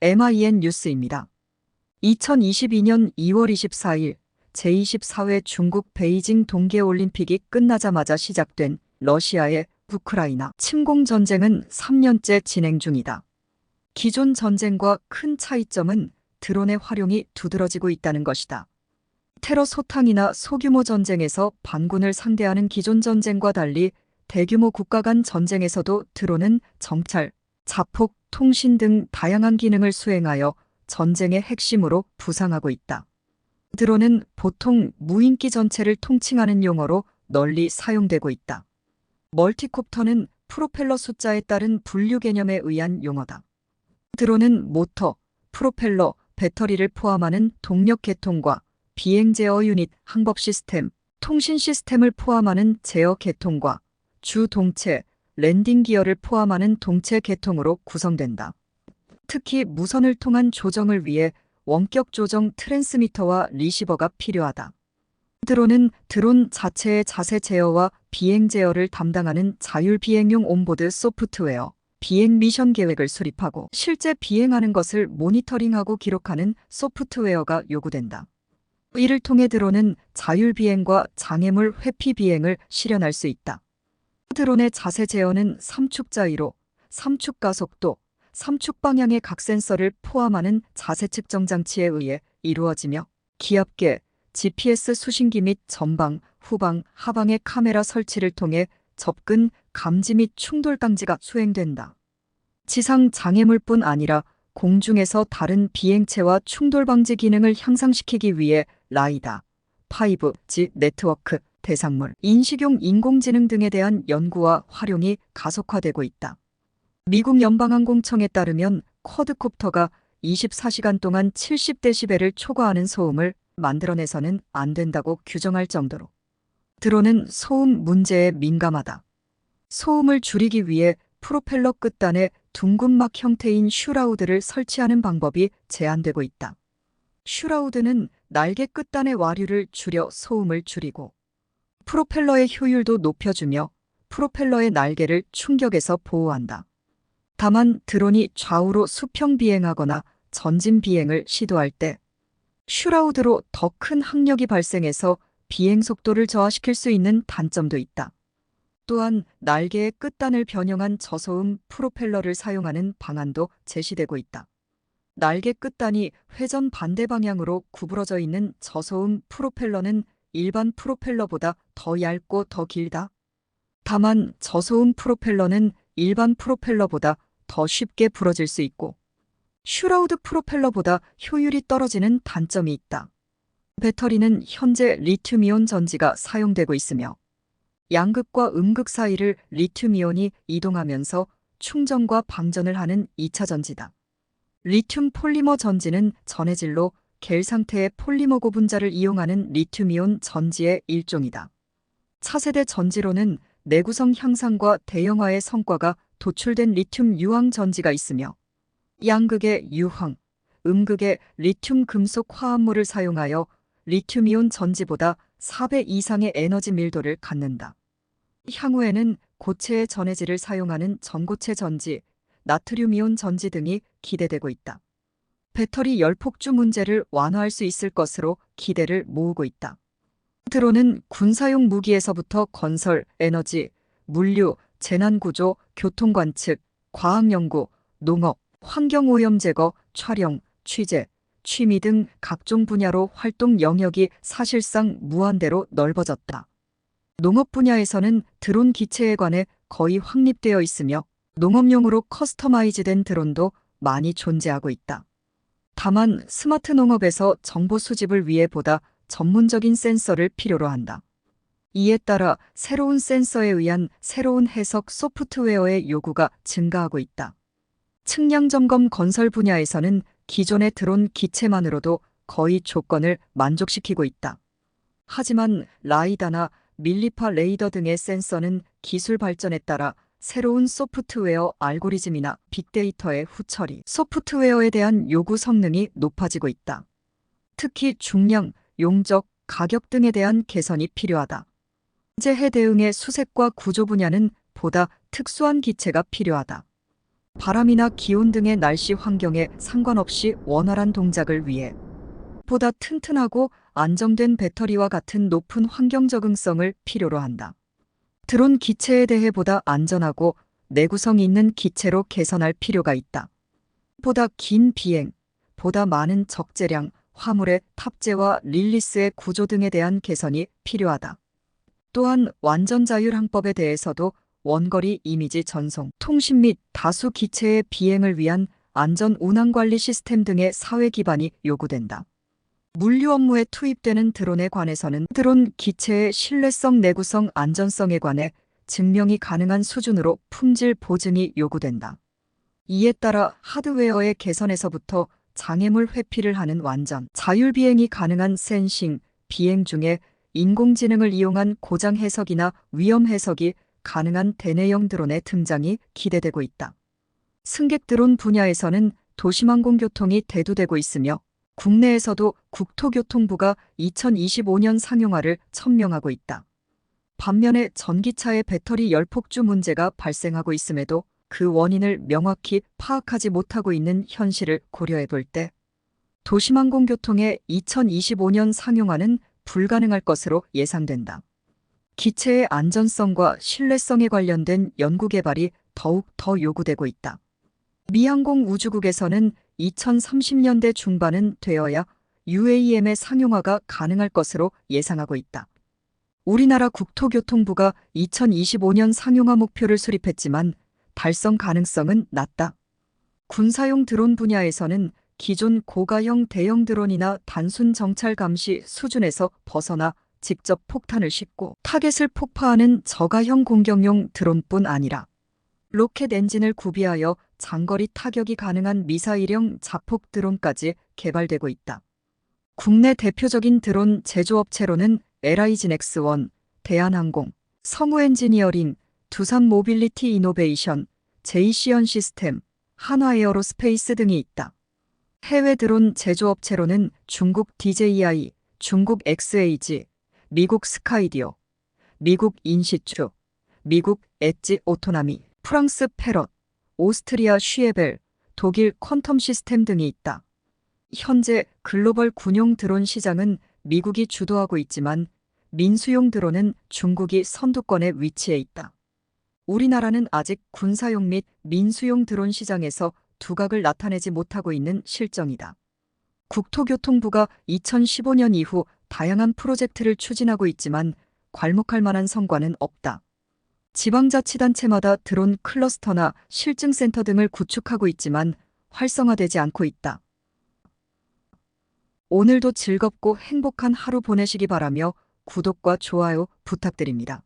MIN 뉴스입니다. 2022년 2월 24일 제24회 중국 베이징 동계올림픽이 끝나자마자 시작된 러시아의 우크라이나 침공 전쟁은 3년째 진행 중이다. 기존 전쟁과 큰 차이점은 드론의 활용이 두드러지고 있다는 것이다. 테러 소탕이나 소규모 전쟁에서 반군을 상대하는 기존 전쟁과 달리 대규모 국가 간 전쟁에서도 드론은 정찰, 자폭, 통신 등 다양한 기능을 수행하여 전쟁의 핵심으로 부상하고 있다. 드론은 보통 무인기 전체를 통칭하는 용어로 널리 사용되고 있다. 멀티콥터는 프로펠러 숫자에 따른 분류 개념에 의한 용어다. 드론은 모터, 프로펠러, 배터리를 포함하는 동력 계통과 비행 제어 유닛, 항법 시스템, 통신 시스템을 포함하는 제어 계통과 주 동체, 랜딩 기어를 포함하는 동체 계통으로 구성된다. 특히 무선을 통한 조정을 위해 원격 조정 트랜스미터와 리시버가 필요하다. 드론은 드론 자체의 자세 제어와 비행 제어를 담당하는 자율 비행용 온보드 소프트웨어, 비행 미션 계획을 수립하고 실제 비행하는 것을 모니터링하고 기록하는 소프트웨어가 요구된다. 이를 통해 드론은 자율 비행과 장애물 회피 비행을 실현할 수 있다. 드론의 자세 제어는 삼축 자이로, 삼축 가속도, 삼축 방향의 각 센서를 포함하는 자세 측정 장치에 의해 이루어지며 기압계, GPS 수신기 및 전방, 후방, 하방의 카메라 설치를 통해 접근, 감지 및 충돌 감지가 수행된다. 지상 장애물뿐 아니라 공중에서 다른 비행체와 충돌 방지 기능을 향상시키기 위해 라이다, 5G 네트워크, 대상물, 인식용 인공지능 등에 대한 연구와 활용이 가속화되고 있다. 미국 연방항공청에 따르면 쿼드콥터가 24시간 동안 70데시벨을 초과하는 소음을 만들어내서는 안 된다고 규정할 정도로 드론은 소음 문제에 민감하다. 소음을 줄이기 위해 프로펠러 끝단에 둥근막 형태인 슈라우드를 설치하는 방법이 제한되고 있다. 슈라우드는 날개 끝단의 와류를 줄여 소음을 줄이고 프로펠러의 효율도 높여주며 프로펠러의 날개를 충격에서 보호한다. 다만 드론이 좌우로 수평 비행하거나 전진 비행을 시도할 때 슈라우드로 더 큰 항력이 발생해서 비행 속도를 저하시킬 수 있는 단점도 있다. 또한 날개의 끝단을 변형한 저소음 프로펠러를 사용하는 방안도 제시되고 있다. 날개 끝단이 회전 반대 방향으로 구부러져 있는 저소음 프로펠러는 일반 프로펠러보다 더 얇고 더 길다. 다만 저소음 프로펠러는 일반 프로펠러보다 더 쉽게 부러질 수 있고 슈라우드 프로펠러보다 효율이 떨어지는 단점이 있다. 배터리는 현재 리튬이온 전지가 사용되고 있으며 양극과 음극 사이를 리튬이온이 이동하면서 충전과 방전을 하는 2차 전지다. 리튬 폴리머 전지는 전해질로 겔 상태의 폴리머 고분자를 이용하는 리튬이온 전지의 일종이다. 차세대 전지로는 내구성 향상과 대형화의 성과가 도출된 리튬 유황 전지가 있으며 양극의 유황, 음극의 리튬 금속 화합물을 사용하여 리튬이온 전지보다 4배 이상의 에너지 밀도를 갖는다. 향후에는 고체의 전해질을 사용하는 전고체 전지, 나트륨이온 전지 등이 기대되고 있다. 배터리 열폭주 문제를 완화할 수 있을 것으로 기대를 모으고 있다. 드론은 군사용 무기에서부터 건설, 에너지, 물류, 재난구조, 교통관측, 과학연구, 농업, 환경오염 제거, 촬영, 취재, 취미 등 각종 분야로 활동 영역이 사실상 무한대로 넓어졌다. 농업 분야에서는 드론 기체에 관해 거의 확립되어 있으며 농업용으로 커스터마이즈된 드론도 많이 존재하고 있다. 다만 스마트 농업에서 정보 수집을 위해 보다 전문적인 센서를 필요로 한다. 이에 따라 새로운 센서에 의한 새로운 해석 소프트웨어의 요구가 증가하고 있다. 측량 점검 건설 분야에서는 기존의 드론 기체만으로도 거의 조건을 만족시키고 있다. 하지만 라이다나 밀리파 레이더 등의 센서는 기술 발전에 따라 새로운 소프트웨어 알고리즘이나 빅데이터의 후처리, 소프트웨어에 대한 요구 성능이 높아지고 있다. 특히 중량, 용적, 가격 등에 대한 개선이 필요하다. 재해 대응의 수색과 구조 분야는 보다 특수한 기체가 필요하다. 바람이나 기온 등의 날씨 환경에 상관없이 원활한 동작을 위해 보다 튼튼하고 안정된 배터리와 같은 높은 환경 적응성을 필요로 한다. 드론 기체에 대해 보다 안전하고 내구성 있는 기체로 개선할 필요가 있다. 보다 긴 비행, 보다 많은 적재량, 화물의 탑재와 릴리스의 구조 등에 대한 개선이 필요하다. 또한 완전 자율 항법에 대해서도 원거리 이미지 전송, 통신 및 다수 기체의 비행을 위한 안전 운항 관리 시스템 등의 사회 기반이 요구된다. 물류 업무에 투입되는 드론에 관해서는 드론 기체의 신뢰성, 내구성, 안전성에 관해 증명이 가능한 수준으로 품질 보증이 요구된다. 이에 따라 하드웨어의 개선에서부터 장애물 회피를 하는 완전 자율 비행이 가능한 센싱, 비행 중에 인공지능을 이용한 고장 해석이나 위험 해석이 가능한 대내형 드론의 등장이 기대되고 있다. 승객 드론 분야에서는 도심항공교통이 대두되고 있으며 국내에서도 국토교통부가 2025년 상용화를 천명하고 있다. 반면에 전기차의 배터리 열폭주 문제가 발생하고 있음에도 그 원인을 명확히 파악하지 못하고 있는 현실을 고려해 볼 때 도심항공교통의 2025년 상용화는 불가능할 것으로 예상된다. 기체의 안전성과 신뢰성에 관련된 연구 개발이 더욱 더 요구되고 있다. 미 항공우주국에서는 2030년대 중반은 되어야 UAM의 상용화가 가능할 것으로 예상하고 있다. 우리나라 국토교통부가 2025년 상용화 목표를 수립했지만 달성 가능성은 낮다. 군사용 드론 분야에서는 기존 고가형 대형 드론이나 단순 정찰 감시 수준에서 벗어나 직접 폭탄을 싣고 타겟을 폭파하는 저가형 공격용 드론뿐 아니라 로켓 엔진을 구비하여 장거리 타격이 가능한 미사일형 자폭 드론까지 개발되고 있다. 국내 대표적인 드론 제조업체로는 LIG넥스1, 대한항공, 성우엔지니어링, 두산모빌리티 이노베이션, 제이시언 시스템, 한화에어로스페이스 등이 있다. 해외 드론 제조업체로는 중국 DJI, 중국 XAG, 미국 스카이디오, 미국 인시추, 미국 엣지 오토나미, 프랑스 페럿, 오스트리아 슈에벨, 독일 퀀텀 시스템 등이 있다. 현재 글로벌 군용 드론 시장은 미국이 주도하고 있지만 민수용 드론은 중국이 선두권에 위치해 있다. 우리나라는 아직 군사용 및 민수용 드론 시장에서 두각을 나타내지 못하고 있는 실정이다. 국토교통부가 2015년 이후 다양한 프로젝트를 추진하고 있지만 괄목할 만한 성과는 없다. 지방자치단체마다 드론 클러스터나 실증센터 등을 구축하고 있지만 활성화되지 않고 있다. 오늘도 즐겁고 행복한 하루 보내시기 바라며 구독과 좋아요 부탁드립니다.